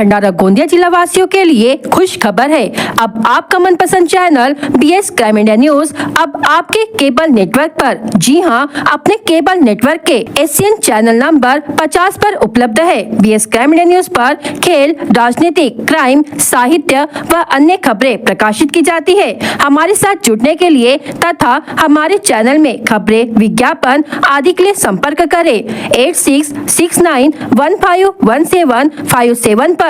भंडारा गोंदिया जिला वासियों के लिए खुश खबर है। अब आपका मनपसंद channel BS crime India news अब आपके केबल नेटवर्क पर, जी हां, अपने केबल नेटवर्क के एशियन चैनल नंबर 50 पर उपलब्ध है। BS क्राइम इंडिया न्यूज पर खेल, राजनीतिक, क्राइम, साहित्य व अन्य खबरें प्रकाशित की जाती है। हमारे साथ जुड़ने के लिए तथा हमारे चैनल में खबरें, विज्ञापन आदि के लिए संपर्क करें 8669151757 पर।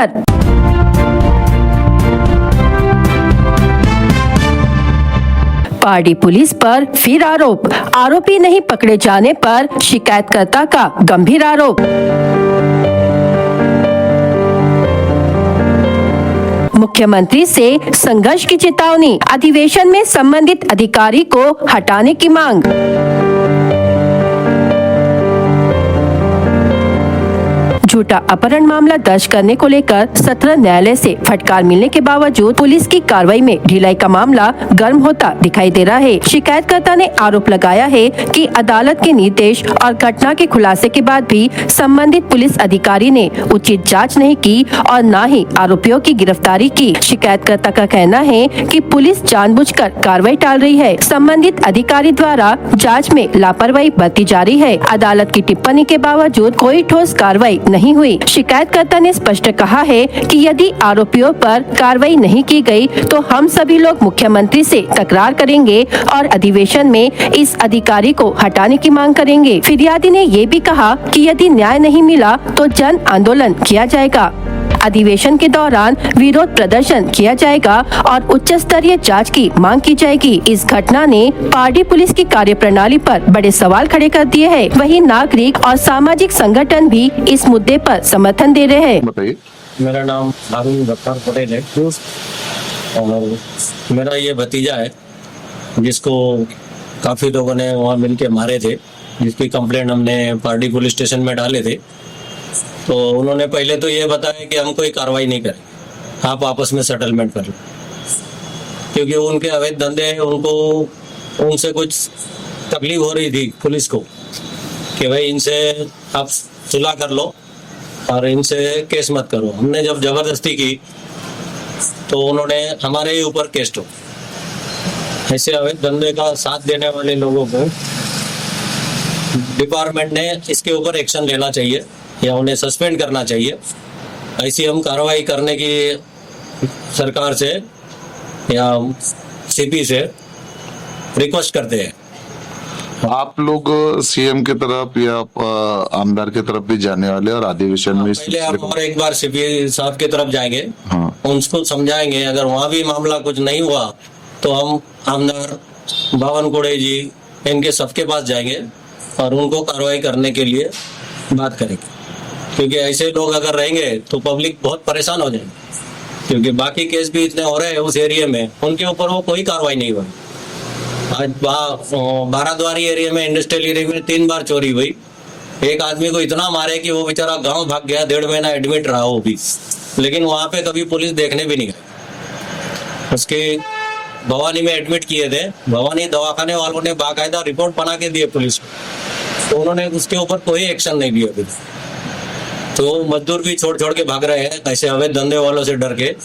पारडी पुलिस पर फिर आरोप, आरोपी नहीं पकड़े जाने पर शिकायतकर्ता का गंभीर आरोप। मुख्यमंत्री से संघर्ष की चेतावनी, अधिवेशन में संबंधित अधिकारी को हटाने की मांग। झूठा अपहरण मामला दर्ज करने को लेकर सत्र न्यायालय से फटकार मिलने के बावजूद पुलिस की कार्रवाई में ढिलाई का मामला गर्म होता दिखाई दे रहा है। शिकायतकर्ता ने आरोप लगाया है कि अदालत के निर्देश और घटना के खुलासे के बाद भी संबंधित पुलिस अधिकारी ने उचित जांच नहीं की और न ही आरोपियों की गिरफ्तारी की। शिकायतकर्ता का कहना है कि पुलिस जानबूझकर कार्रवाई टाल रही है। संबंधित अधिकारी द्वारा जाँच में लापरवाही बरती जा रही है। अदालत की टिप्पणी के बावजूद कोई ठोस कार्रवाई नहीं हुई। शिकायतकर्ता ने स्पष्ट कहा है कि यदि आरोपियों पर कार्रवाई नहीं की गई तो हम सभी लोग मुख्यमंत्री से तकरार करेंगे और अधिवेशन में इस अधिकारी को हटाने की मांग करेंगे। फिरियादी ने ये भी कहा कि यदि न्याय नहीं मिला तो जन आंदोलन किया जाएगा। अधिवेशन के दौरान विरोध प्रदर्शन किया जाएगा और उच्च स्तरीय जांच की मांग की जाएगी। इस घटना ने पारडी पुलिस की कार्यप्रणाली पर बड़े सवाल खड़े कर दिए हैं। वहीं नागरिक और सामाजिक संगठन भी इस मुद्दे पर समर्थन दे रहे हैं। बताइए। मेरा नाम हारून गफ्फार पटेल है और मेरा ये भतीजा है जिसको काफी लोगों ने वहाँ मिलके मारे थे, जिसकी कंप्लेंट हमने पारडी पुलिस स्टेशन में डाले थे। तो उन्होंने पहले तो ये बताया कि हम कोई कार्रवाई नहीं करें, आप आपस में सेटलमेंट कर लो, क्योंकि उनके अवैध धंधे हैं, उनसे कुछ तकलीफ हो रही थी पुलिस को कि भाई इनसे आप सुलह कर लो और इनसे केस मत करो। हमने जब जबरदस्ती की तो उन्होंने हमारे ही ऊपर केस ठोक। ऐसे अवैध धंधे का साथ देने वाले लोगों को डिपार्टमेंट ने इसके ऊपर एक्शन लेना चाहिए या उन्हें सस्पेंड करना चाहिए। ऐसी हम कार्रवाई करने की सरकार से या CP से रिक्वेस्ट करते हैं। आप लोग CM की तरफ या आमदार की तरफ भी जाने वाले और अधिवेशन में पहले हम और एक बार CP साहब की तरफ जाएंगे, उनको समझाएंगे। अगर वहाँ भी मामला कुछ नहीं हुआ तो हम आमदार बावनकुड़े जी इनके सबके पास जाएंगे और उनको कार्रवाई करने के लिए बात करेंगे, क्योंकि ऐसे लोग अगर रहेंगे तो पब्लिक बहुत परेशान हो जाएगी। क्योंकि बाकी केस भी इतने हो रहे हैं उस एरिया में, उनके ऊपर वो कोई कार्रवाई नहीं हुई। आज बाराद्वारी एरिया में, इंडस्ट्रियल एरिया में 3 बार चोरी हुई। एक आदमी को इतना मारे कि वो बेचारा गांव भाग गया, 1.5 महीना एडमिट रहा वो भी, लेकिन वहां पे कभी पुलिस देखने भी नहीं गई। उसके भवानी में एडमिट किए थे, भवानी दवाखाने वालों ने बाकायदा रिपोर्ट बना के दिए पुलिस को, तो उन्होंने उसके ऊपर कोई एक्शन नहीं लिया अभी। तो मजदूर भी छोड़ छोड़ के भाग रहे हैं ऐसे अवैध धंधे वालों से डर के,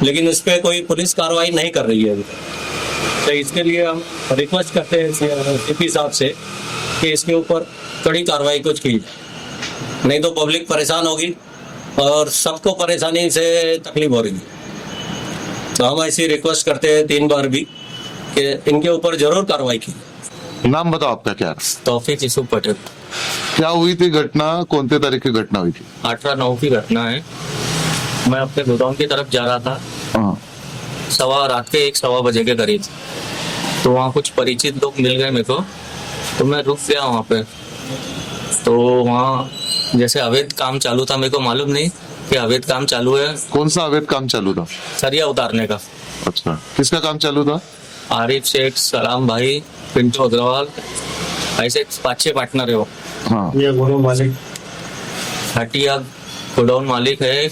लेकिन इस पे कोई पुलिस कार्रवाई नहीं कर रही है अभी। तो इसके लिए हम रिक्वेस्ट करते हैं CP साहब से कि इसके ऊपर कड़ी कार्रवाई कुछ की, नहीं तो पब्लिक परेशान होगी और सबको परेशानी से तकलीफ हो रही है। तो हम ऐसी रिक्वेस्ट करते हैं 3 बार भी कि इनके ऊपर जरूर कार्रवाई की। नाम बताओ आपका क्या? तौफीक यूसुफ पटेल। क्या हुई थी घटना? कौन सी तारीख की घटना हुई थी? 18/9 की घटना है। मैं अपने गोदाम की तरफ जा रहा था, रात के 1-1:15 बजे के करीब। तो वहाँ कुछ परिचित लोग मिल गए मेरे को, तो मैं रुक गया वहाँ पे। तो वहाँ जैसे अवैध काम चालू था, मेरे को मालूम नहीं कि अवैध काम चालू है। कौन सा अवैध काम चालू था? सरिया उतारने का। अच्छा, किसका काम चालू था? आरिफ शेख, सलाम भाई, पिंटू अग्रवाल, ऐसे 5-6 पार्टनर है वो। ये गोडाउन मालिक हटिया गोडाउन मालिक है,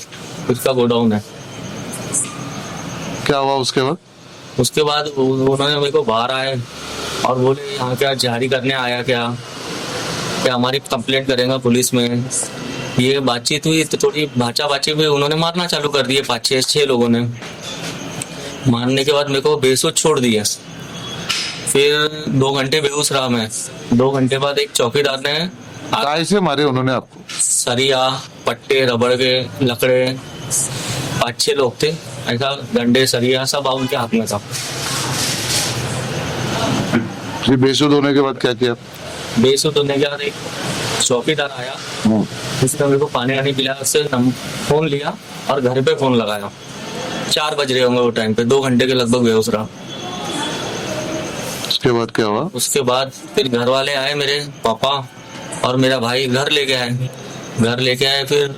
उसका गोडाउन है। क्या हुआ उसके बाद? उसके बाद उन्होंने मेरे को बाहर आए और बोले यहाँ क्या जारी करने आया क्या हमारी कंप्लेंट करेगा पुलिस में, ये बातचीत हुई तो थोड़ी भाचा बाची में उन्होंने मारना चालू कर दिए, 5-6 लोगों ने। मारने के बाद मेरे को बेहोश छोड़ दिया। फिर 2 घंटे बेहोश रहा मैं। 2 घंटे बाद एक चौकीदार ने काय से मारे उन्होंने आपको? सरिया, पट्टे, रबड़ के लकड़े, 5-6 लोग थे, ऐसा डंडे सरिया सब उनके हाथ में था। फिर बेसुध होने के बाद क्या किया? बेसुध होने के बाद एक चौकीदार आया, उसने मेरे को पानी वानी पिलाया, उससे फोन लिया और घर पे फोन लगाया। 4 बज रहे होंगे वो टाइम पे। 2 घंटे के लगभग बेहोश रहा। उसके बाद क्या हुआ? उसके बाद फिर घर वाले आए, मेरे पापा और मेरा भाई घर लेके आए। फिर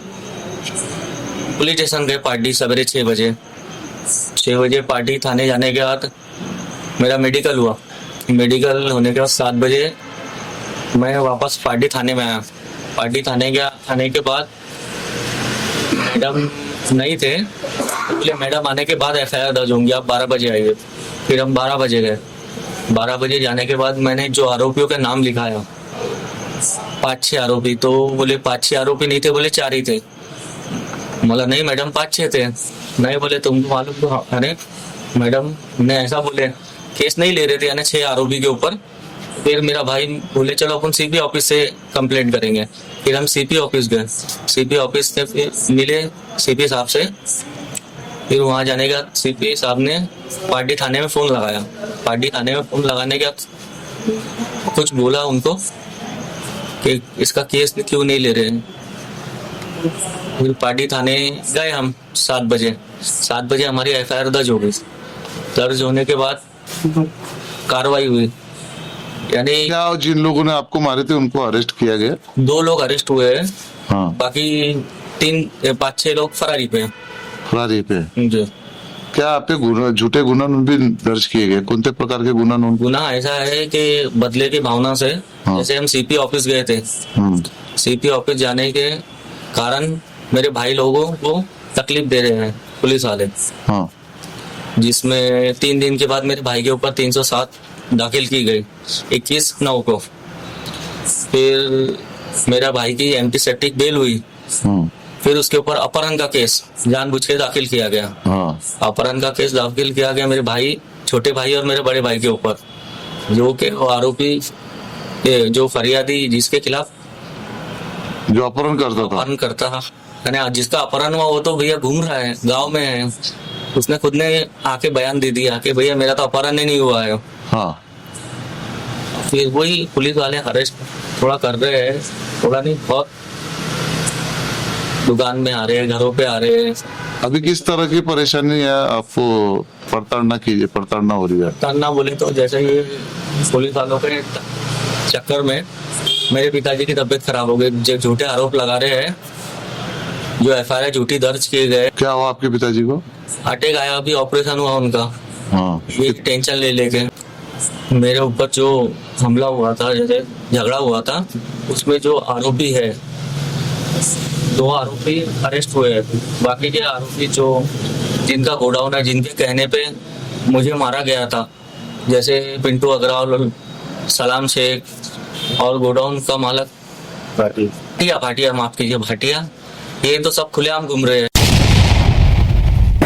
पुलिस स्टेशन गए पार्टी सवेरे 6 बजे। 6 बजे पार्टी थाने जाने के बाद मेरा मेडिकल हुआ। मेडिकल होने के बाद 7 बजे मैं वापस पार्टी थाने में आया। पार्टी थाने आने के बाद मैडम नहीं थे, इसलिए मैडम आने के बाद FIR दर्ज होंगी, आप 12 बजे आइए। फिर हम 12 बजे गए। 12 बजे जाने के बाद मैंने जो आरोपियों का नाम लिखाया, 5-6 आरोपी, तो बोले 5-6 आरोपी नहीं थे, बोले 4 ही थे। बोला नहीं मैडम 5-6 थे। नहीं, बोले तुमको मालूम तो? अरे मैडम ने ऐसा बोले, केस नहीं ले रहे थे यानी 6 आरोपी के ऊपर। फिर मेरा भाई बोले चलो अपन CP ऑफिस से कंप्लेंट करेंगे। फिर हम CP ऑफिस गए। CP ऑफिस से फिर मिले CP साहब से। फिर वहां जाने के बाद CP साहब ने पार्टी थाने में फोन लगाया। पार्टी थाने में फोन लगाने के बाद कुछ बोला उनको कि इसका केस क्यों नहीं ले रहे हैं। फिर पार्टी थाने गए हम 7 बजे। 7 बजे हमारी FIR दर्ज हो गई। दर्ज होने के बाद कार्रवाई हुई, यानी क्या जिन लोगों ने आपको मारे थे उनको अरेस्ट किया गया? 2 लोग अरेस्ट हुए हैं। हाँ। बाकी 5-6 लोग फरारी पे हैं। फरारी पे? जी। क्या आप पे झूठे गुना भी दर्ज किए गए? कौन से प्रकार के गुना? गुना ऐसा है कि बदले की भावना से, जैसे हम CP ऑफिस गए थे। CP ऑफिस जाने के कारण मेरे भाई लोगों को तकलीफ दे रहे हैं पुलिस वाले। हाँ। जिसमें 3 दिन के बाद मेरे भाई के ऊपर 307 दाखिल की गई 21/9 को। फिर मेरा भाई की एंटीसेप्टिक बेल हुई। फिर उसके ऊपर अपहरण का केस जानबूझ के दाखिल किया गया। हाँ। अपहरण का केस दाखिल किया गया मेरे भाई, छोटे भाई और मेरे बड़े भाई के ऊपर, जो कि आरोपी जो फरियादी जिसके खिलाफ जो अपहरण करता था, यानी जिसका अपहरण हुआ वो तो भैया घूम रहा है, गांव में है। उसने खुद ने आके बयान दे दिया कि भैया मेरा तो अपहरण ही नहीं हुआ है। हाँ। फिर वही पुलिस वाले अरेस्ट थोड़ा कर रहे हैं, थोड़ा नहीं बहुत, दुकान में आ रहे हैं, घरों पे आ रहे हैं। अभी किस तरह की परेशानी है आपको? प्रताड़ना हो रही है? प्रताड़ना बोले तो जैसे ये पुलिस वालों के चक्कर में मेरे पिताजी की तबीयत खराब हो गई। जो झूठे आरोप लगा रहे हैं, जो FIR झूठी दर्ज किए गए। क्या हुआ आपके पिताजी को? अटैक आया, अभी ऑपरेशन हुआ उनका। हाँ। ये टेंशन ले लेके मेरे ऊपर जो हमला हुआ था, जैसे झगड़ा हुआ था, उसमें जो आरोपी है 2 आरोपी अरेस्ट हुए हैं। बाकी के आरोपी जो जिनका गोडाउन है, जिनके कहने पे मुझे मारा गया था, जैसे पिंटू अग्रवाल, सलाम शेख और गोडाउन का मालक भाटिया, माफ कीजिए भाटिया, ये तो सब खुलेआम घूम रहे हैं।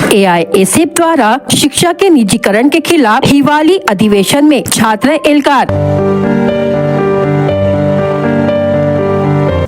AISF द्वारा शिक्षा के निजीकरण के खिलाफ हिवाली अधिवेशन में छात्र एल्गार।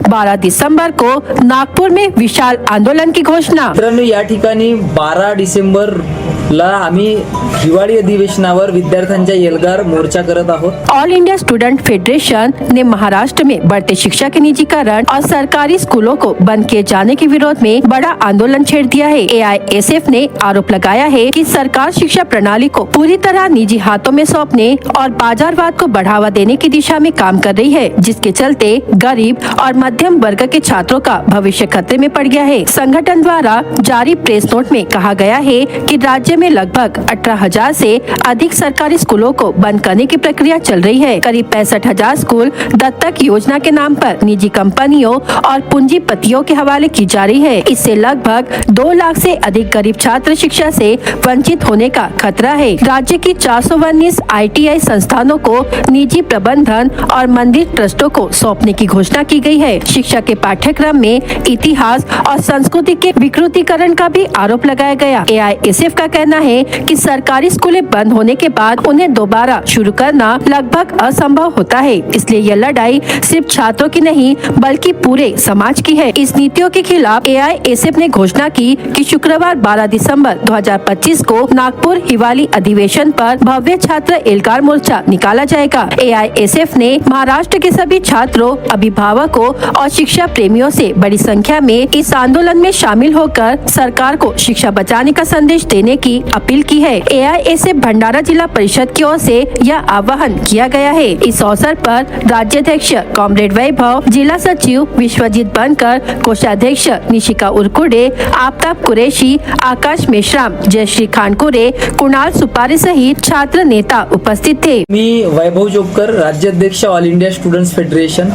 12 दिसंबर को नागपुर में विशाल आंदोलन की घोषणा। मित्रांनो, या ठिकाणी 12 डिसेंबरला आम्ही हिवाळी अधिवेशनावर विद्यार्थ्यांचा एल्गार मोर्चा करत आहोत। ऑल इंडिया स्टूडेंट फेडरेशन ने महाराष्ट्र में बढ़ते शिक्षा के निजीकरण और सरकारी स्कूलों को बंद किए जाने के विरोध में बड़ा आंदोलन छेड़ दिया है। AISF ने आरोप लगाया है कि सरकार शिक्षा प्रणाली को पूरी तरह निजी हाथों में सौंपने और बाजारवाद को बढ़ावा देने की दिशा में काम कर रही है, जिसके चलते गरीब और मध्यम वर्ग के छात्रों का भविष्य खतरे में पड़ गया है। संगठन द्वारा जारी प्रेस नोट में कहा गया है कि राज्य में लगभग 18,000 से अधिक सरकारी स्कूलों को बंद करने की प्रक्रिया चल रही है। करीब 65,000 स्कूल दत्तक योजना के नाम पर निजी कंपनियों और पूंजीपतियों के हवाले की जा रही है। इससे लगभग 2 लाख से अधिक गरीब छात्र शिक्षा से वंचित होने का खतरा है। राज्य की 419 ITI संस्थानों को निजी प्रबंधन और मंदिर ट्रस्टों को सौंपने की घोषणा की गई है। शिक्षा के पाठ्यक्रम में इतिहास और संस्कृति के विकृतीकरण का भी आरोप लगाया गया। AISF का कहना है कि सरकारी स्कूलें बंद होने के बाद उन्हें दोबारा शुरू करना लगभग असंभव होता है। इसलिए यह लड़ाई सिर्फ छात्रों की नहीं बल्कि पूरे समाज की है। इस नीतियों के खिलाफ AISF ने घोषणा की कि शुक्रवार 12 दिसंबर 2025 को नागपुर हिवाली अधिवेशन पर भव्य छात्र एल्गार मोर्चा निकाला जाएगा। AISF ने महाराष्ट्र के सभी छात्रों, अभिभावकों और शिक्षा प्रेमियों से बड़ी संख्या में इस आंदोलन में शामिल होकर सरकार को शिक्षा बचाने का संदेश देने की अपील की है। AISF भंडारा जिला परिषद की ओर से यह आह्वान किया गया है। इस अवसर पर राज्याध्यक्ष कॉमरेड वैभव, जिला सचिव विश्वजीत बनकर, कोषाध्यक्ष निशिका उरकुडे, आफ्ताब कुरैशी, आकाश मेश्राम, जयश्री खानकुरे, कुणाल सुपारे सहित छात्र नेता उपस्थित थे। मी वैभव जोगकर, राज्याध्यक्ष ऑल इंडिया स्टुडंट्स फेडरेशन।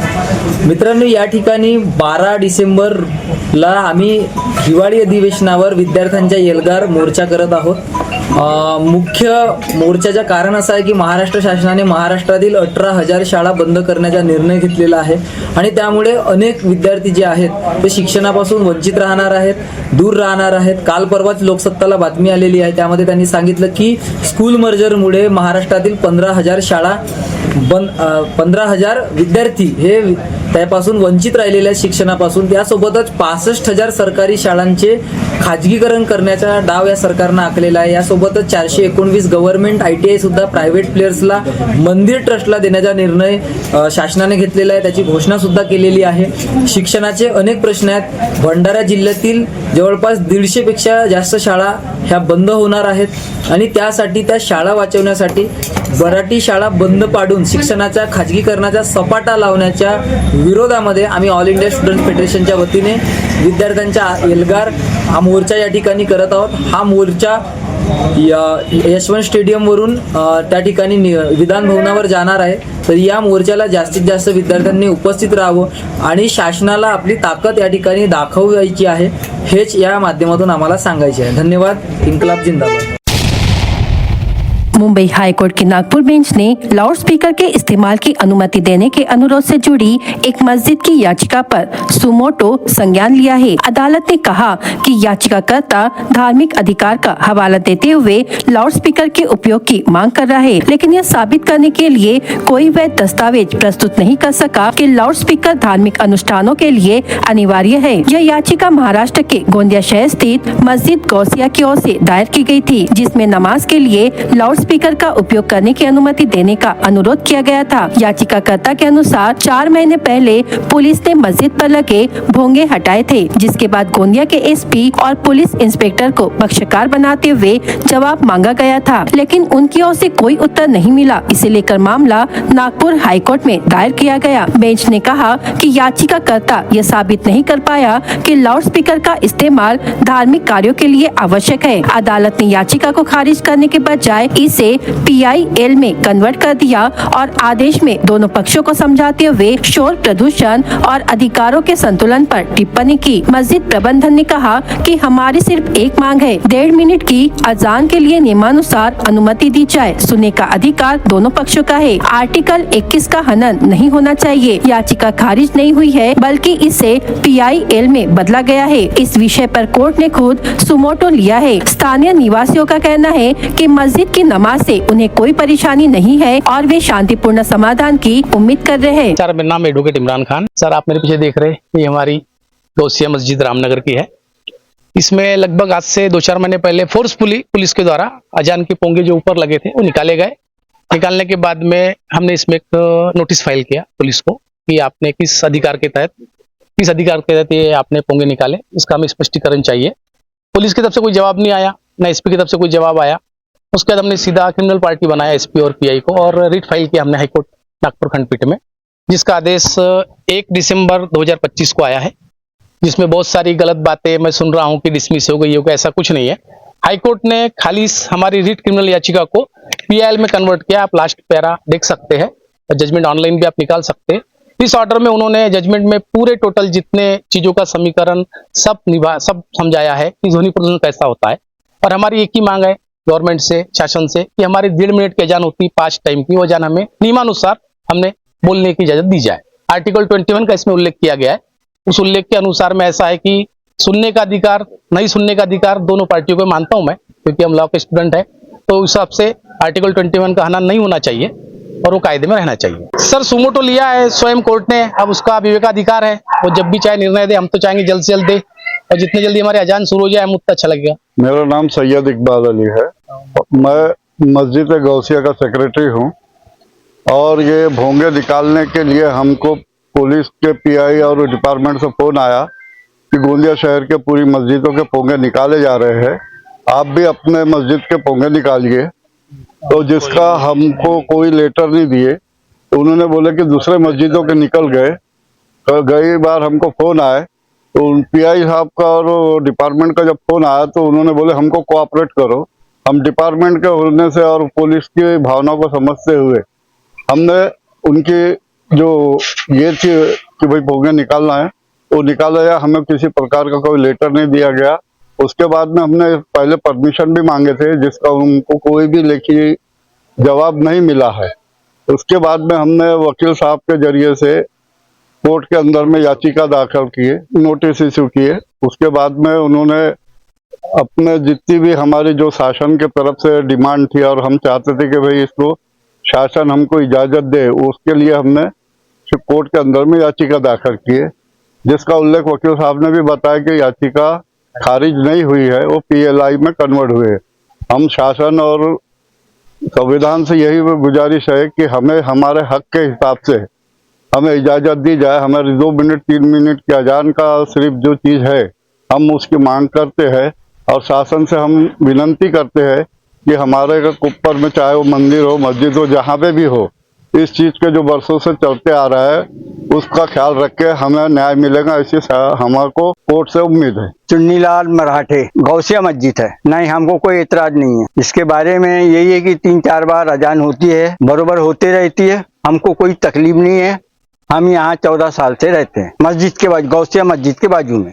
मित्रांनो, या ठिकाणी 12 डिसेंबरला आम्ही हिवाळी अधिवेशनावर विद्यार्थ्यांच्या एल्गार मोर्चा करत आहोत। मुख्य मोर्चाचं कारण असं आहे की महाराष्ट्र शासनाने महाराष्ट्रातील 18,000 शाळा बंद करण्याचा निर्णय घेतलेला आहे आणि त्यामुळे अनेक विद्यार्थी जे आहेत ते शिक्षणापासून वंचित राहणार आहेत, दूर राहणार आहेत। काल परवाच लोकसत्ताला बातमी आलेली आहे, त्यामध्ये त्यांनी सांगितलं की स्कूल मर्जरमुळे महाराष्ट्रातील 15,000 शाळा 15,000 विद्यार्थी हे त्यापासून वंचित राहिलेल्या शिक्षणापासून, त्यासोबतच 65,000 सरकारी शाळांचे खाजगीकरण करण्याचा डाव या सरकारनं आखलेला आहे। यासोबतच 419 गव्हर्नमेंट ITI सुद्धा प्रायव्हेट प्लेयर्सला, मंदिर ट्रस्टला देण्याचा निर्णय शासनाने घेतलेला आहे, त्याची घोषणा सुद्धा केलेली आहे। शिक्षणाचे अनेक प्रश्न आहेत। भंडारा जिल्ह्यातील जवळपास 150 पेक्षा जास्त शाळा ह्या बंद होणार आहेत आणि त्यासाठी त्या शाळा वाचवण्यासाठी मराठी शाळा बंद पाडून शिक्षणाच्या खाजगीकरणाचा सपाटा लावण्याच्या विरोधामध्ये आम्ही ऑल इंडिया स्टुडंट फेडरेशनच्या वतीने विद्यार्थ्यांच्या एल्गार हा मोर्चा या ठिकाणी करत आहोत। हा मोर्चा यशवंत स्टेडियमवरून त्या ठिकाणी विधान भवनावर जाणार आहे। तर या मोर्चाला जास्तीत जास्त विद्यार्थ्यांनी उपस्थित राहावं आणि शासनाला आपली ताकद या ठिकाणी दाखवायची आहे, हेच या माध्यमातून आम्हाला सांगायचे आहे। धन्यवाद। इन्कलाब जिंदाबाद। मुंबई हाईकोर्ट की नागपुर बेंच ने लाउडस्पीकर के इस्तेमाल की अनुमति देने के अनुरोध से जुड़ी एक मस्जिद की याचिका पर सुमोटो संज्ञान लिया है। अदालत ने कहा कि याचिकाकर्ता धार्मिक अधिकार का हवाला देते हुए लाउडस्पीकर के उपयोग की मांग कर रहा है, लेकिन यह साबित करने के लिए कोई वैध दस्तावेज प्रस्तुत नहीं कर सका कि लाउडस्पीकर धार्मिक अनुष्ठानों के लिए अनिवार्य है। यह याचिका महाराष्ट्र के गोंदिया शहर स्थित मस्जिद गौसिया की ओर से दायर की गई थी, जिसमें नमाज के लिए लाउडस्पीकर का उपयोग करने की अनुमति देने का अनुरोध किया गया था। याचिकाकर्ता के अनुसार 4 महीने पहले पुलिस ने मस्जिद पर लगे भोंगे हटाए थे, जिसके बाद गोंदिया के SP और पुलिस इंस्पेक्टर को पक्षकार बनाते हुए जवाब मांगा गया था, लेकिन उनकी ओर से कोई उत्तर नहीं मिला। इसे लेकर मामला नागपुर हाईकोर्ट में दायर किया गया। बेंच ने कहा कि याचिकाकर्ता यह साबित नहीं कर पाया कि लाउडस्पीकर का इस्तेमाल धार्मिक कार्यों के लिए आवश्यक है। अदालत ने याचिका को खारिज करने के बजाय इसे PIL में कन्वर्ट कर दिया और आदेश में दोनों पक्षों को समझाते हुए शोर प्रदूषण और अधिकारों के संतुलन पर टिप्पणी की। मस्जिद प्रबंधन ने कहा कि हमारी सिर्फ एक मांग है, 1.5 मिनट की अजान के लिए नियमानुसार अनुमति दी जाए। सुनने का अधिकार दोनों पक्षों का है। आर्टिकल 21 का हनन नहीं होना चाहिए। याचिका खारिज नहीं हुई है, बल्कि इसे PIL में बदला गया है। इस विषय पर कोर्ट ने खुद सुमोटो लिया है। स्थानीय निवासियों का कहना है कि मस्जिद की नमाज से उन्हें कोई परेशानी नहीं है और वे शांतिपूर्ण समाधान की उम्मीद कर रहे हैं। सर, मेरा नाम एडवोकेट इमरान खान। सर, आप मेरे पीछे देख रहे हैं, ये हमारी गौसिया मस्जिद रामनगर की है। इसमें लगभग आज से 2-4 महीने पहले फोर्सफुली पुलिस के द्वारा अजान के पोंगे जो ऊपर लगे थे वो निकाले गए। निकालने के बाद में हमने इसमें एक नोटिस फाइल किया पुलिस को कि आपने किस अधिकार के तहत ये आपने पोंगे निकाले, इसका हमें स्पष्टीकरण चाहिए। पुलिस की तरफ से कोई जवाब नहीं आया, न SP की तरफ से कोई जवाब आया। उसके बाद हमने सीधा क्रिमिनल पार्टी बनाया SP और PI को और रिट फाइल किया हमने हाईकोर्ट नागपुर खंडपीठ में, जिसका आदेश 1 दिसंबर 2025 को आया है, जिसमें बहुत सारी गलत बातें मैं सुन रहा हूं कि डिसमिस हो गई होगा, ऐसा कुछ नहीं है। हाईकोर्ट ने खाली हमारी रिट क्रिमिनल याचिका को पीआईएल में कन्वर्ट किया। आप लास्ट पैरा देख सकते हैं और जजमेंट ऑनलाइन भी आप निकाल सकते हैं। इस ऑर्डर में उन्होंने जजमेंट में पूरे टोटल जितने चीजों का समीकरण सब समझाया है कि ध्वनि प्रदूषण कैसा होता है। और हमारी एक ही मांग है गवर्नमेंट से, शासन से, कि हमारी 1.5 मिनट की अजान होती है 5 टाइम की, वो अजान हमें नियमानुसार हमने बोलने की इजाजत दी जाए। आर्टिकल 21 का इसमें उल्लेख किया गया है। उस उल्लेख के अनुसार में ऐसा है कि सुनने का अधिकार, नहीं सुनने का अधिकार दोनों पार्टियों को मानता हूं मैं, क्योंकि हम लॉ के स्टूडेंट हैं। तो उस हिसाब से आर्टिकल 21 का हनन नहीं होना चाहिए और वो कायदे में रहना चाहिए। सर सुमोटो लिया है स्वयं कोर्ट ने, अब उसका विवेकाधिकार है, वो जब भी चाहे निर्णय दे। हम तो चाहेंगे जल्द से जल्द दे और जितने जल्दी हमारे अजान शुरू हो जाए हम उतना अच्छा लगेगा। मेरा नाम सैयद इकबाल अली है। मैं मस्जिद गौसिया का सेक्रेटरी हूँ और ये भोंगे निकालने के लिए हमको पुलिस के पीआई और डिपार्टमेंट से फोन आया कि गोंदिया शहर के पूरी मस्जिदों के पोंगे निकाले जा रहे हैं, आप भी अपने मस्जिद के पोंगे निकालिए। तो जिसका हमको कोई लेटर नहीं दिए, तो उन्होंने बोले कि दूसरे मस्जिदों के निकल गए। तो गई बार हमको फोन आए तो पीआई साहब का और डिपार्टमेंट का जब फोन आया तो उन्होंने बोले हमको कोऑपरेट करो। हम डिपार्टमेंट के होने से और पुलिस की भावना को समझते हुए हमने उनकी जो ये थी कि भाई पोंगे निकालना है वो निकाला गया। हमें किसी प्रकार का कोई लेटर नहीं दिया गया। उसके बाद में हमने पहले परमिशन भी मांगे थे, जिसका उनको कोई भी लिखित जवाब नहीं मिला है। उसके बाद में हमने वकील साहब के जरिए से कोर्ट के अंदर में याचिका दाखिल किए, नोटिस इशू किए। उसके बाद में उन्होंने अपने जितनी भी हमारी जो शासन के तरफ से डिमांड थी और हम चाहते थे कि भाई इसको शासन हमको इजाजत दे, उसके लिए हमने कोर्ट के अंदर में याचिका दाखिल की है, जिसका उल्लेख वकील साहब ने भी बताया कि याचिका खारिज नहीं हुई है, वो पीएलआई में कन्वर्ट हुए। हम शासन और संविधान से यही गुजारिश है कि हमें हमारे हक के हिसाब से हमें इजाजत दी जाए। हमारी 2 मिनट 3 मिनट की अजान का सिर्फ जो चीज़ है हम उसकी मांग करते हैं और शासन से हम विनंती करते हैं कि हमारे ऊपर में चाहे वो मंदिर हो, मस्जिद हो, जहाँ पे भी हो, इस चीज़ के जो बरसों से चलते आ रहा है उसका ख्याल रख के हमें न्याय मिलेगा, ऐसी हमको कोर्ट से उम्मीद है। चुन्नीलाल मराठे, गौसिया मस्जिद है। नहीं, हमको कोई एतराज नहीं है। इसके बारे में यही है कि 3-4 बार अजान होती है, बरोबर होते रहती है, हमको कोई तकलीफ नहीं है। हम यहाँ 14 साल से रहते हैं मस्जिद के बाजू, गौसिया मस्जिद के बाजू में।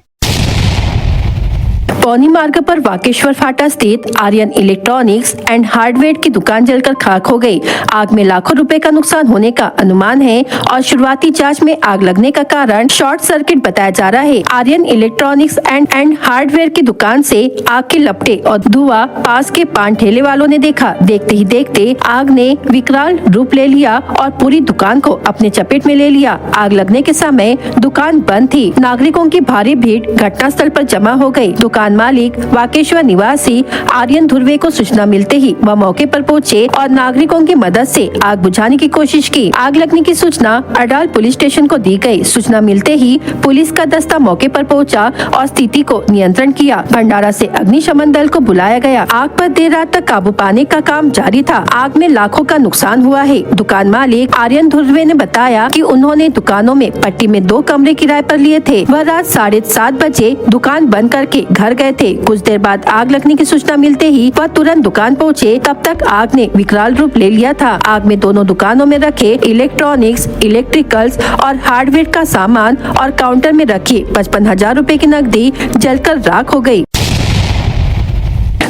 पौनी मार्ग पर वाकेश्वर फाटा स्थित आर्यन इलेक्ट्रॉनिक्स एंड हार्डवेयर की दुकान जलकर खाक हो गई। आग में लाखों रुपए का नुकसान होने का अनुमान है और शुरुआती जांच में आग लगने का कारण शॉर्ट सर्किट बताया जा रहा है। आर्यन इलेक्ट्रॉनिक्स एंड हार्डवेयर की दुकान से आग के लपटे और धुआं पास के पान ठेले वालों ने देखा। देखते ही देखते आग ने विकराल रूप ले लिया और पूरी दुकान को अपने चपेट में ले लिया। आग लगने के समय दुकान बंद थी। नागरिकों की भारी भीड़ घटनास्थल पर जमा हो गई। दुकान मालिक वाकेश्वर निवासी आर्यन ध्रुवे को सूचना मिलते ही वह मौके पर पहुंचे और नागरिकों की मदद से आग बुझाने की कोशिश की। आग लगने की सूचना अडाल पुलिस स्टेशन को दी गई। सूचना मिलते ही पुलिस का दस्ता मौके पर पहुंचा और स्थिति को नियंत्रण किया। भंडारा से अग्निशमन दल को बुलाया गया। आग पर देर रात तक काबू पाने का काम जारी था। आग में लाखों का नुकसान हुआ है। दुकान मालिक आर्यन ध्रुवे ने बताया कि उन्होंने दुकानों में पट्टी में 2 कमरे किराए पर लिए थे। वह रात 7:30 बजे दुकान बंद करके घर गए थे। कुछ देर बाद आग लगने की सूचना मिलते ही वह तुरंत दुकान पहुंचे। तब तक आग ने विकराल रूप ले लिया था। आग में दोनों दुकानों में रखे इलेक्ट्रॉनिक्स, इलेक्ट्रिकल्स और हार्डवेयर का सामान और काउंटर में रखी 55,000 रुपए की नकदी जलकर राख हो गई।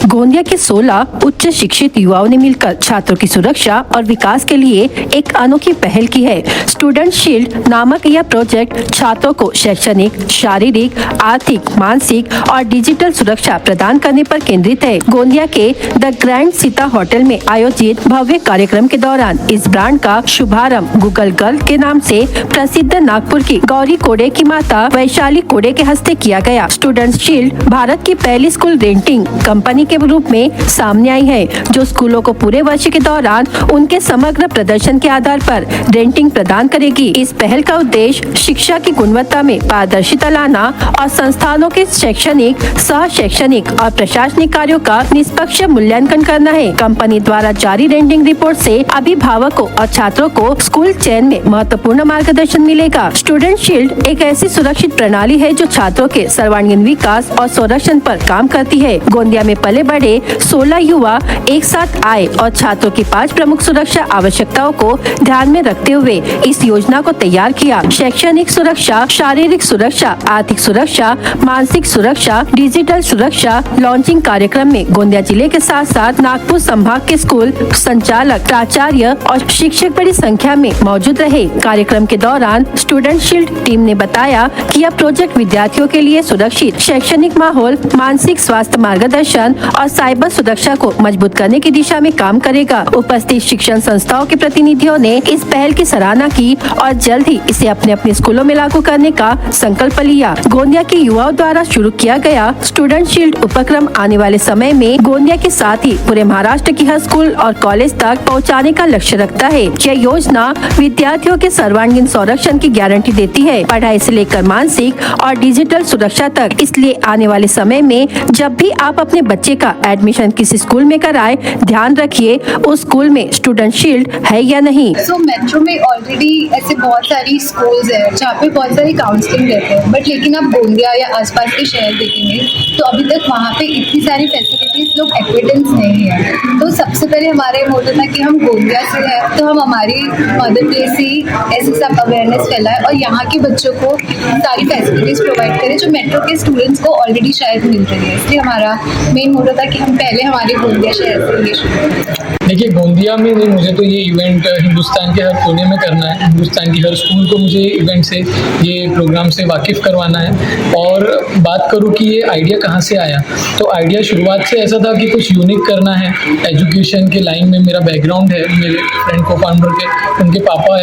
गोंदिया के 16 उच्च शिक्षित युवाओं ने मिलकर छात्रों की सुरक्षा और विकास के लिए एक अनोखी पहल की है। स्टूडेंट शील्ड नामक यह प्रोजेक्ट छात्रों को शैक्षणिक, शारीरिक, आर्थिक, मानसिक और डिजिटल सुरक्षा प्रदान करने पर केंद्रित है। गोंदिया के द ग्रैंड सीता होटल में आयोजित भव्य कार्यक्रम के दौरान इस ब्रांड का शुभारंभ गूगल गर्ल के नाम से प्रसिद्ध नागपुर की गौरी कोडे की माता वैशाली कोडे के हस्ते किया गया। स्टूडेंट शील्ड भारत की पहली स्कूल रेंटिंग कंपनी के रूप में सामने आई है, जो स्कूलों को पूरे वर्ष के दौरान उनके समग्र प्रदर्शन के आधार पर रेंटिंग प्रदान करेगी। इस पहल का उद्देश्य शिक्षा की गुणवत्ता में पारदर्शिता लाना और संस्थानों के शैक्षणिक, सह शैक्षणिक और प्रशासनिक कार्यों का निष्पक्ष मूल्यांकन करना है। कंपनी द्वारा जारी रेंटिंग रिपोर्ट से अभिभावकों और छात्रों को स्कूल चयन में महत्वपूर्ण मार्गदर्शन मिलेगा। स्टूडेंट शील्ड एक ऐसी सुरक्षित प्रणाली है जो छात्रों के सर्वांगीण विकास और संरक्षण पर काम करती है। गोंदिया में पले बढ़े पढ़े 16 युवा एक साथ आए और छात्रों की 5 प्रमुख सुरक्षा आवश्यकताओं को ध्यान में रखते हुए इस योजना को तैयार किया। शैक्षणिक सुरक्षा, शारीरिक सुरक्षा, आर्थिक सुरक्षा, मानसिक सुरक्षा, डिजिटल सुरक्षा लॉन्चिंग कार्यक्रम में गोंदिया जिले के साथ साथ नागपुर संभाग के स्कूल संचालक, प्राचार्य और शिक्षक बड़ी संख्या में मौजूद रहे। कार्यक्रम के दौरान स्टूडेंट शील्ड टीम ने बताया कि यह प्रोजेक्ट विद्यार्थियों के लिए सुरक्षित शैक्षणिक माहौल, मानसिक स्वास्थ्य मार्गदर्शन और साइबर सुरक्षा को मजबूत करने की दिशा में काम करेगा। उपस्थित शिक्षण संस्थाओं के प्रतिनिधियों ने इस पहल की सराहना की और जल्द ही इसे अपने अपने स्कूलों में लागू करने का संकल्प लिया। गोंदिया के युवाओं द्वारा शुरू किया गया स्टूडेंट शील्ड उपक्रम आने वाले समय में गोंदिया के साथ ही पूरे महाराष्ट्र की हर स्कूल और कॉलेज तक पहुंचाने का लक्ष्य रखता है। यह योजना विद्यार्थियों के सर्वांगीण संरक्षण की गारंटी देती है, पढ़ाई से लेकर मानसिक और डिजिटल सुरक्षा तक। इसलिए आने वाले समय में जब भी आप अपने बच्चे का एडमिशन किसी स्कूल में कराएं, ध्यान रखिए उस स्कूल में स्टूडेंट शील्ड है या नहीं। सो मेट्रो में ऑलरेडी ऐसे बहुत सारी स्कूल्स है जहाँ पे बहुत सारी काउंसलिंग देते हैं, बट लेकिन आप गोंदिया या आसपास के शहर देखेंगे तो अभी तक वहाँ पे इतनी सारी फैसिलिटीज लोग एक्विडेंस नहीं है। तो सबसे पहले हमारे मोटिव था कि हम गोंदिया से है तो हम हमारी मदर प्लेस से ही ऐसे सब अवेयरनेस फैलाए और यहाँ के बच्चों को सारी फैसिलिटीज प्रोवाइड करें जो मेट्रो के स्टूडेंट्स को ऑलरेडी शायद मिल रही है। इसलिए हमारा मेन मोटिव था कि हम पहले हमारे गोंदिया शहर से ये शुरू करें। देखिए, गोंदिया में नहीं, मुझे तो ये इवेंट हिंदुस्तान के हर कोने में करना है। हिंदुस्तान की हर स्कूल को मुझे इवेंट से, ये प्रोग्राम से वाकिफ़ करवाना है। और बात करूँ कि ये आइडिया कहाँ से आया, तो आइडिया शुरुआत से ऐसा था कि कुछ यूनिक करना है। एजुकेशन के लाइन में मेरा बैकग्राउंड है, मेरे फ्रेंड को फाउंडर के, उनके पापा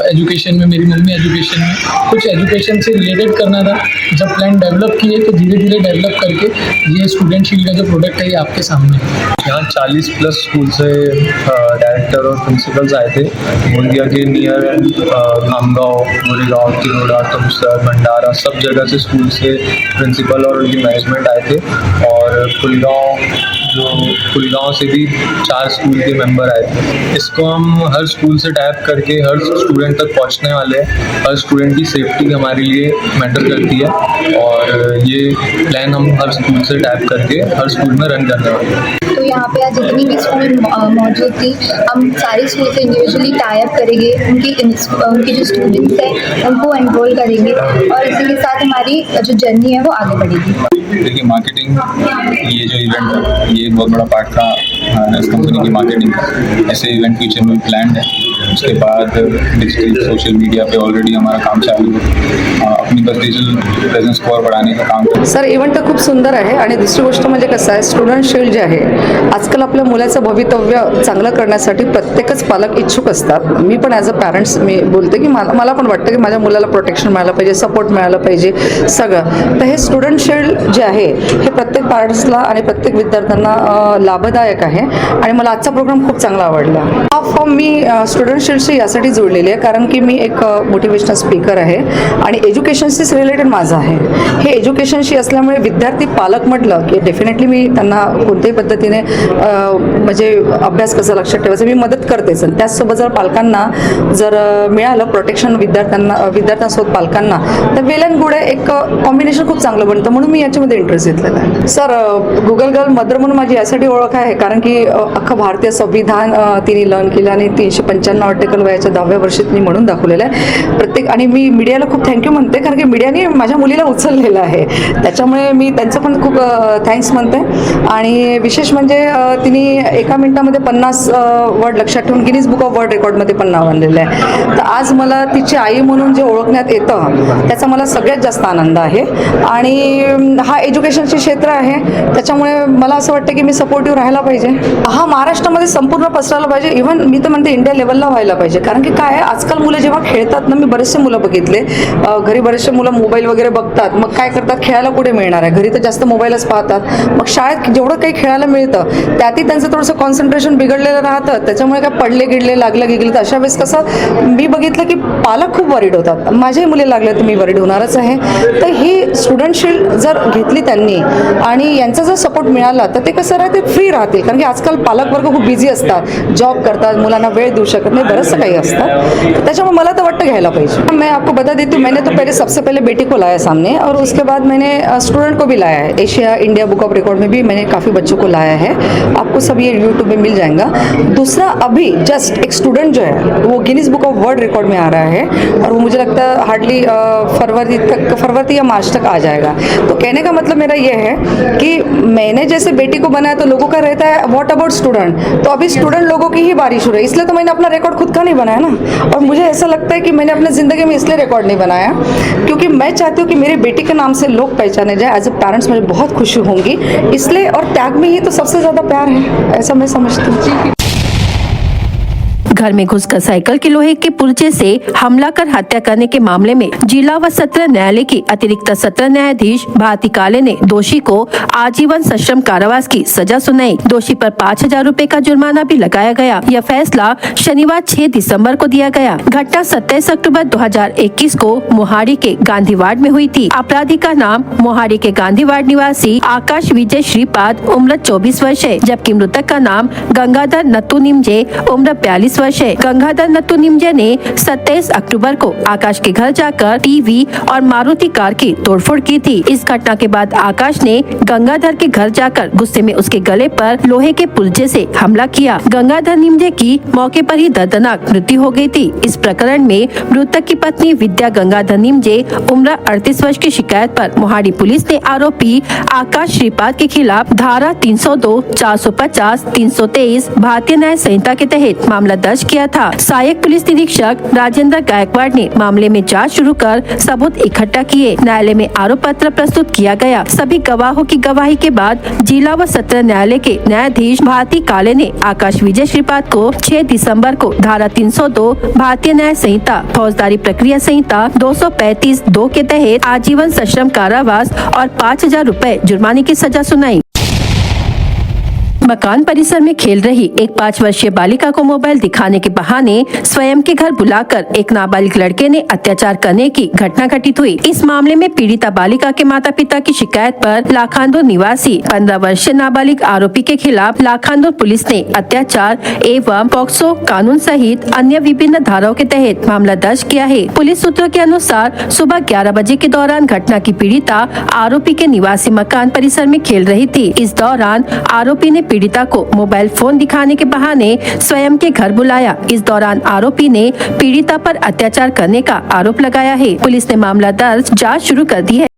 एजुकेशन में, मेरी मम्मी एजुकेशन में, कुछ एजुकेशन से रिलेटेड करना था। जब प्लान डेवलप किए तो धीरे धीरे डेवलप करके ये स्टूडेंट शील्ड का जो प्रोडक्ट है ये आपके सामने है। यहाँ 40+ स्कूल से डायरेक्टर और प्रिंसिपल्स आए थे। गोंदिया के नियर खामगांव, गोरेगांव, तिरोड़ा, तुमसर, भंडारा, सब जगह से स्कूल से प्रिंसिपल और उनकी मैनेजमेंट आए थे। और कुलगांव से भी 4 स्कूल के मेंबर आए थे। इसको हम हर स्कूल से टैप करके हर स्टूडेंट तक पहुंचने वाले हैं। हर स्टूडेंट की सेफ्टी हमारे लिए मैटर करती है और ये प्लान हम हर स्कूल से टैप करके हर स्कूल में रन करने वाले हैं। तो यहाँ पे आज जितनी भी स्कूल मौजूद थी, हम सारे स्कूल से इंडिविजुअली टाई अप करेंगे, उनके जो स्टूडेंट्स हैं उनको एनरोल करेंगे और इसी के साथ हमारी जो जर्नी है वो आगे बढ़ेगी। देखिए, मार्केटिंग, ये जो इवेंट है ये बहुत बड़ा पार्ट था इस कंपनी की मार्केटिंग का। ऐसे इवेंट फ्यूचर में प्लान है। उसके बाद डिजिटल सोशल मीडिया पे ऑलरेडी हमारा काम चालू है। अपनी बस डिजिटल प्रेझेन्स को और बढ़ाने का काम करतो। सर, इव्हेंट तर खूप सुंदर आहे आणि दुसरी गोष्ट म्हणजे कसं आहे, स्टुडंट शील्ड जे आहे आजकाल आपल्या मुलाचं भवितव्य चांगलं करण्यासाठी प्रत्येकच पालक इच्छुक असतात। मी पण ॲज अ पॅरेंट्स मी बोलते की मला पण वाटतं की माझ्या मुलाला प्रोटेक्शन मिळालं पाहिजे, सपोर्ट मिळालं पाहिजे सगळं। तर हे स्टुडंट शील्ड जे आहे हे प्रत्येक पॅरेंट्सला आणि प्रत्येक विद्यार्थ्यांना लाभदायक आहे आणि मला आजचा प्रोग्राम खूप चांगला आवडला। हा फॉर्म मी स्टुडंट शील्डशी यासाठी जोडलेली आहे कारण की मी एक मोटिवेशनल स्पीकर आहे आणि एज्युकेशनशीच रिलेटेड माझं आहे। हे एज्युकेशनशी असल्यामुळे विद्यार्थी पालक म्हटलं की डेफिनेटली मी त्यांना कोणत्याही पद्धतीने म्हणजे अभ्यास कसा लक्षात ठेवायचा मी मदत करतेच। त्याचसोबत जर पालकांना जर मिळालं प्रोटेक्शन विद्यार्थ्यांसोबत पालकांना, तर वेल अँड गुड आहे, एक कॉम्बिनेशन खूप चांगलं बनतं, म्हणून मी याच्यामध्ये इंटरेस्ट घेतलेला आहे। सर, गुगल गर्ल मदर म्हणून माझी यासाठी ओळख आहे कारण की अख्खं भारतीय संविधान तिने लर्न केलं आणि 395 आर्टिकल वयाच्या 10व्या वर्षात मी म्हणून दाखवलेलं आहे आणि मी मीडियाला खूप थँक्यू म्हणते कारण की मीडियाने माझ्या मुलीला उचललेलं आहे, त्याच्यामुळे मी त्यांचं पण खूप थँक्स म्हणते। आणि विशेष म्हणजे तिने एका मिनिटामध्ये 50 वर्ड लक्षात ठेवून गिनीज बुक ऑफ वर्ल्ड रेकॉर्डमध्ये पण नाव आणलेलं आहे। तर आज मला तिची आई म्हणून जे ओळखण्यात येतं त्याचा मला सगळ्यात जास्त आनंद आहे आणि हा एज्युकेशनचे क्षेत्र आहे त्याच्यामुळे मला असं वाटतं की मी सपोर्टिव्ह राहायला पाहिजे। हा महाराष्ट्रामध्ये संपूर्ण पसरायला पाहिजे, इव्हन मी तर म्हणते इंडिया लेवलला व्हायला पाहिजे कारण की काय आहे, आजकाल मुलं जेव्हा खेळतात ना, मी बरेचसे मुलं बघितले घरी, बरेचसे मुलं मोबाईल वगैरे बघतात, मग काय करतात, खेळायला कुठे मिळणार आहे, घरी तर जास्त मोबाईलच पाहतात, मग शाळेत जेवढं काही खेळायला मिळतं त्यातही त्यांचं थोडंसं कॉन्सन्ट्रेशन बिघडलेलं राहतं, त्याच्यामुळे काय पडले गिडले लागले गिगले, तर अशा वेळेस कसं मी बघितलं की पालक खूप वरीड होतात, माझ्याही मुली लागल्या तर मी वरीड होणारच आहे। तर ही स्टुडंट शील्ड जर घेतली त्यांनी आणि यांचा जर सपोर्ट मिळाला तर ते कसं राहते, फ्री राहतील कारण की की आजकाल पालक वर्ग खूप बिझी असतात, जॉब करतात, मुलांना वेळ देऊ शकत नाही, बरंचसं काही असतं. तर त्याच्यामुळे मला तर वाटतं घ्यायला पाहिजे. मैं आपको बता देती हूँ, मैंने तो पहले सबसे पहले बेटी को लाया सामने और उसके बाद मैंने स्टूडेंट को भी लाया है. Asia India book of record में भी मैंने काफ़ी बच्चों को लाया है. आपको सब ये यूट्यूब में मिल जाएगा. दूसरा, अभी जस्ट एक स्टूडेंट जो है वो Guinness book of world record में आ रहा है और वो मुझे लगता है हार्डली फरवरी या मार्च तक आ जाएगा. तो कहने का मतलब मेरा ये है कि मैंने जैसे बेटी को बनाया तो लोगों का रहता है व्हाट अबाउट स्टूडेंट. तो अभी स्टूडेंट लोगों की ही बारिश हो रही है, इसलिए तो मैंने अपना रिकॉर्ड खुद का नहीं बनाया ना. और मुझे ऐसा लगता है कि मैंने अपने ज़िंदगी में इसलिए रिकॉर्ड नहीं बनाया क्योंकि मैं चाहती हूँ कि मेरी बेटी के नाम से लोग पहचाने जाए. एज ए पेरेंट्स मुझे बहुत खुशी होंगी इसलिए. और त्याग में ही तो सबसे ज़्यादा प्यार है, ऐसा मैं समझती हूँ. घर में घुसकर साइकिल के लोहे के पुर्जे से हमला कर हत्या करने के मामले में जिला व सत्र न्यायालय की अतिरिक्त सत्र न्यायाधीश भारती काले ने दोषी को आजीवन सश्रम कारावास की सजा सुनाई. दोषी पर 5,000 रुपए का जुर्माना भी लगाया गया. यह फैसला शनिवार 6 दिसंबर को दिया गया. घटना 27 अक्टूबर 2021 को मोहाड़ी के गांधी वार्ड में हुई थी. अपराधी का नाम मोहाड़ी के गांधी वार्ड निवासी आकाश विजय श्रीपाद उम्र 24 वर्ष है, जबकि मृतक का नाम गंगाधर नत्तू निमजे उम्र 42 वर्ष है. गंगाधर नत्तू निमजे ने 27 अक्टूबर को आकाश के घर जाकर टीवी और मारुति कार की तोड़फोड़ की थी. इस घटना के बाद आकाश ने गंगाधर के घर जाकर गुस्से में उसके गले पर लोहे के पुर्जे से हमला किया. गंगाधर निमजे की मौके पर ही दर्दनाक मृत्यु हो गई थी. इस प्रकरण में मृतक की पत्नी विद्या गंगाधर निमजे उम्र 38 वर्ष की शिकायत पर मोहाड़ी पुलिस ने आरोपी आकाश श्रीपाद के खिलाफ धारा 302, 450, 323 भारतीय न्याय संहिता के तहत मामला दर्ज किया था. सहायक पुलिस निरीक्षक राजेंद्र गायकवाड़ ने मामले में जांच शुरू कर सबूत इकट्ठा किए. न्यायालय में आरोप पत्र प्रस्तुत किया गया. सभी गवाहों की गवाही के बाद जिला व सत्र न्यायालय के न्यायाधीश भारती काले ने आकाश विजय श्रीपाद को 6 दिसंबर को धारा 302 भारतीय न्याय संहिता फौजदारी प्रक्रिया संहिता 235(2) के तहत आजीवन सश्रम कारावास और 5,000 रुपए जुर्माने की सजा सुनाई. मकान परिसर में खेल रही एक 5 वर्षीय बालिका को मोबाइल दिखाने के बहाने स्वयं के घर बुलाकर एक नाबालिग लड़के ने अत्याचार करने की घटना घटित हुई. इस मामले में पीड़िता बालिका के माता पिता की शिकायत पर लाखांदूर निवासी 15 वर्षीय नाबालिग आरोपी के खिलाफ लाखांदूर पुलिस ने अत्याचार एवं पॉक्सो कानून सहित अन्य विभिन्न धाराओं के तहत मामला दर्ज किया है. पुलिस सूत्रों के अनुसार सुबह 11 बजे के दौरान घटना की पीड़िता आरोपी के निवासी मकान परिसर में खेल रही थी. इस दौरान आरोपी ने पीड़िता को मोबाइल फोन दिखाने के बहाने स्वयं के घर बुलाया. इस दौरान आरोपी ने पीड़िता पर अत्याचार करने का आरोप लगाया है. पुलिस ने मामला दर्ज जांच शुरू कर दी है.